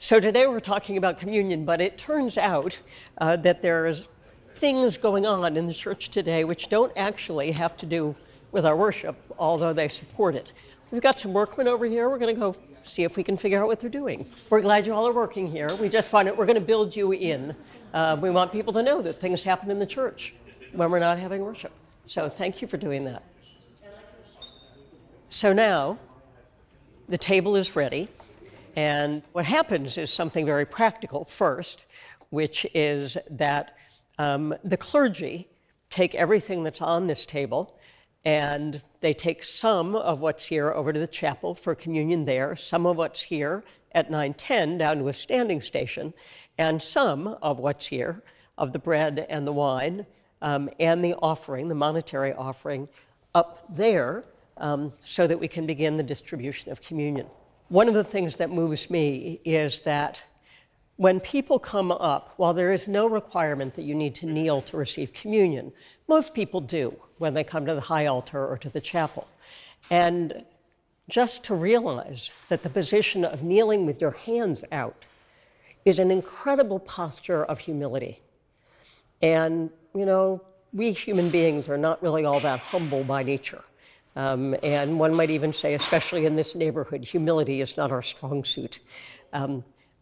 So today we're talking about communion, but it turns out that there's things going on in the church today which don't actually have to do with our worship, although they support it. We've got some workmen over here. We're going to go see if we can figure out what they're doing. We're glad you all are working here. We just find it we're going to build you in. We want people to know that things happen in the church when we're not having worship. So thank you for doing that. So now the table is ready. And what happens is something very practical first, which is that the clergy take everything that's on this table and they take some of what's here over to the chapel for communion there, some of what's here at 9:10 down to a standing station, and some of what's here, of the bread and the wine, and the offering, the monetary offering, up there so that we can begin the distribution of communion. One of the things that moves me is that when people come up, while there is no requirement that you need to kneel to receive communion, most people do when they come to the high altar or to the chapel. And just to realize that the position of kneeling with your hands out is an incredible posture of humility. And, you know, we human beings are not really all that humble by nature. And one might even say, especially in this neighborhood, humility is not our strong suit.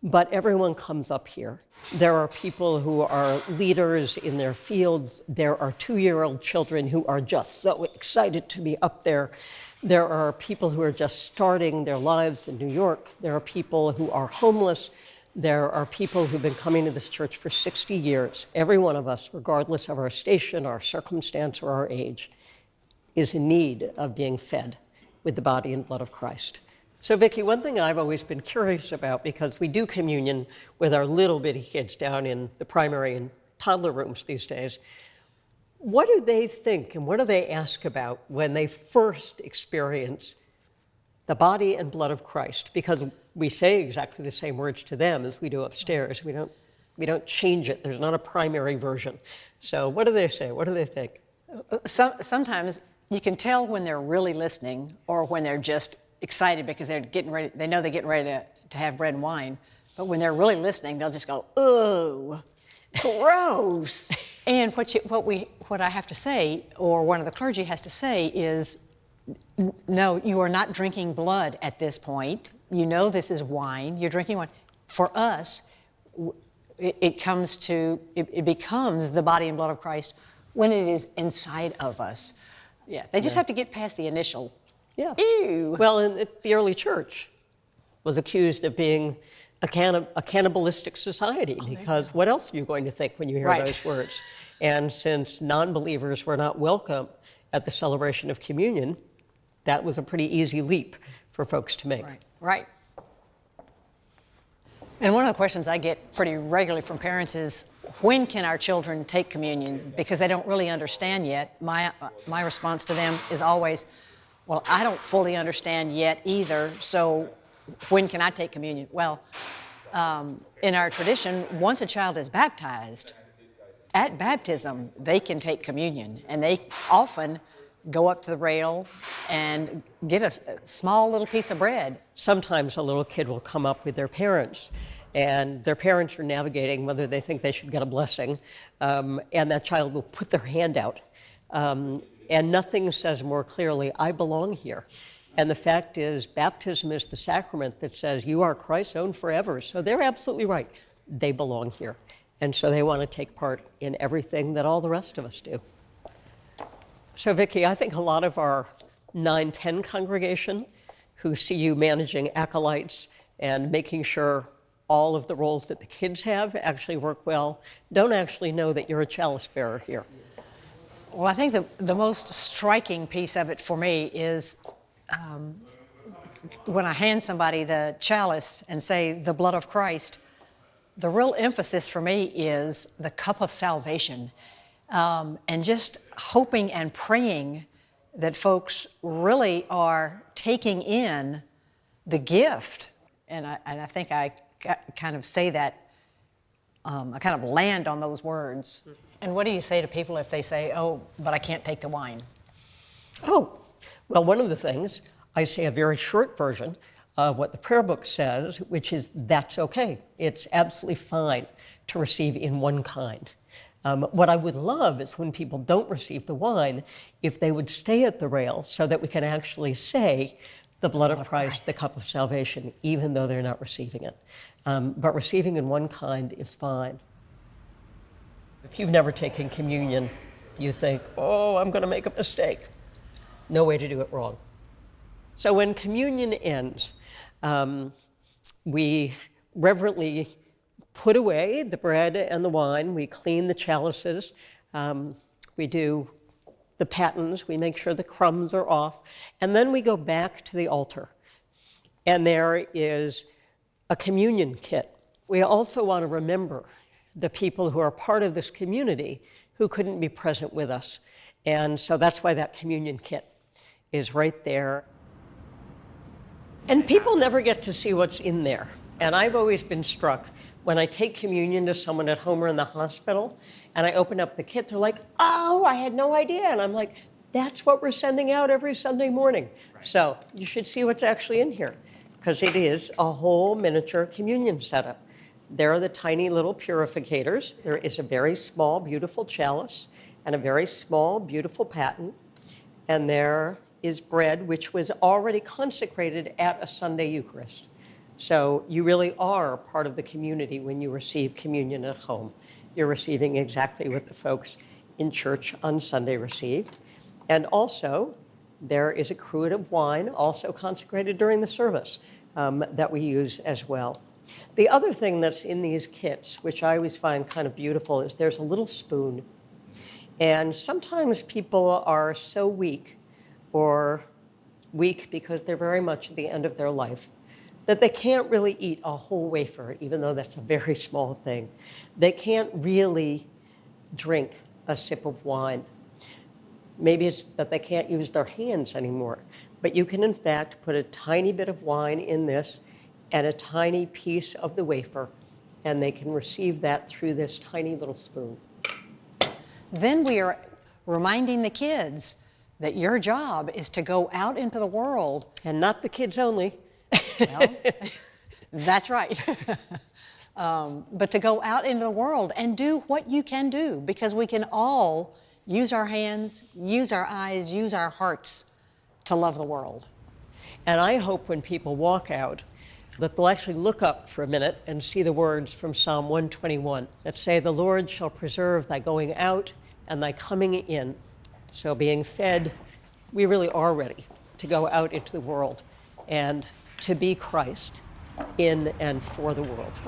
But everyone comes up here. There are people who are leaders in their fields. There are 2-year-old children who are just so excited to be up there. There are people who are just starting their lives in New York. There are people who are homeless. There are people who've been coming to this church for 60 years. Every one of us, regardless of our station, our circumstance, or our age, is in need of being fed with the body and blood of Christ. So Vicki, one thing I've always been curious about, because we do communion with our little bitty kids down in the primary and toddler rooms these days, what do they think and what do they ask about when they first experience the body and blood of Christ? Because we say exactly the same words to them as we do upstairs. We don't change it. There's not a primary version. So what do they say? What do they think? Sometimes you can tell when they're really listening or when they're just excited because they're getting ready. They know they're getting ready to have bread and wine. But when they're really listening, they'll just go, "Oh, gross." And what I have to say, or one of the clergy has to say, is, "No, you are not drinking blood at this point. You know this is wine. You're drinking wine." For us, it becomes the body and blood of Christ when it is inside of us. Yeah, they just have to get past the initial. Yeah. Ew. Well, the early church was accused of being a cannibalistic society, because what else are you going to think when you hear those words? And since non-believers were not welcome at the celebration of communion, that was a pretty easy leap for folks to make. Right. And one of the questions I get pretty regularly from parents is, when can our children take communion? Because they don't really understand yet. My response to them is always, well, I don't fully understand yet either, so when can I take communion? Well, in our tradition, once a child is baptized, at baptism, they can take communion, and they often go up to the rail and get a small little piece of bread. Sometimes a little kid will come up with their parents, and their parents are navigating whether they think they should get a blessing, and that child will put their hand out. And nothing says more clearly, I belong here. And the fact is, baptism is the sacrament that says you are Christ's own forever. So they're absolutely right. They belong here. And so they want to take part in everything that all the rest of us do. So Vicki, I think a lot of our 9-10 congregation who see you managing acolytes and making sure all of the roles that the kids have actually work well, don't actually know that you're a chalice bearer here. Well, I think the most striking piece of it for me is when I hand somebody the chalice and say, the blood of Christ, the real emphasis for me is the cup of salvation, and just hoping and praying that folks really are taking in the gift. And I think I kind of say that, I kind of land on those words. And what do you say to people if they say, "Oh, but I can't take the wine"? Oh, well, one of the things, I say a very short version. of what the prayer book says, which is that's okay. It's absolutely fine to receive in one kind. What I would love is when people don't receive the wine, if they would stay at the rail so that we can actually say the blood of Christ, the cup of salvation, even though they're not receiving it. But receiving in one kind is fine. If you've never taken communion, you think, oh, I'm going to make a mistake. No way to do it wrong. So when communion ends, we reverently put away the bread and the wine. We clean the chalices. We do the patens. We make sure the crumbs are off. And then we go back to the altar. And there is a communion kit. We also want to remember the people who are part of this community who couldn't be present with us. And so that's why that communion kit is right there. And people never get to see what's in there. And I've always been struck when I take communion to someone at home or in the hospital, and I open up the kit, they're like, oh, I had no idea. And I'm like, that's what we're sending out every Sunday morning. Right. So you should see what's actually in here, because it is a whole miniature communion setup. There are the tiny little purificators. There is a very small, beautiful chalice and a very small, beautiful paten. And there is bread, which was already consecrated at a Sunday Eucharist. So you really are part of the community when you receive communion at home. You're receiving exactly what the folks in church on Sunday received. And also, there is a cruet of wine, also consecrated during the service, that we use as well. The other thing that's in these kits, which I always find kind of beautiful, is there's a little spoon. And sometimes people are so weak, or weak because they're very much at the end of their life, that they can't really eat a whole wafer, even though that's a very small thing. They can't really drink a sip of wine. Maybe it's that they can't use their hands anymore. But you can, in fact, put a tiny bit of wine in this and a tiny piece of the wafer, and they can receive that through this tiny little spoon. Then we are reminding the kids that your job is to go out into the world. And not the kids only. Well, that's right. But to go out into the world and do what you can do, because we can all use our hands, use our eyes, use our hearts to love the world. And I hope when people walk out that they'll actually look up for a minute and see the words from Psalm 121 that say, the Lord shall preserve thy going out and thy coming in. So being fed, we really are ready to go out into the world and to be Christ in and for the world.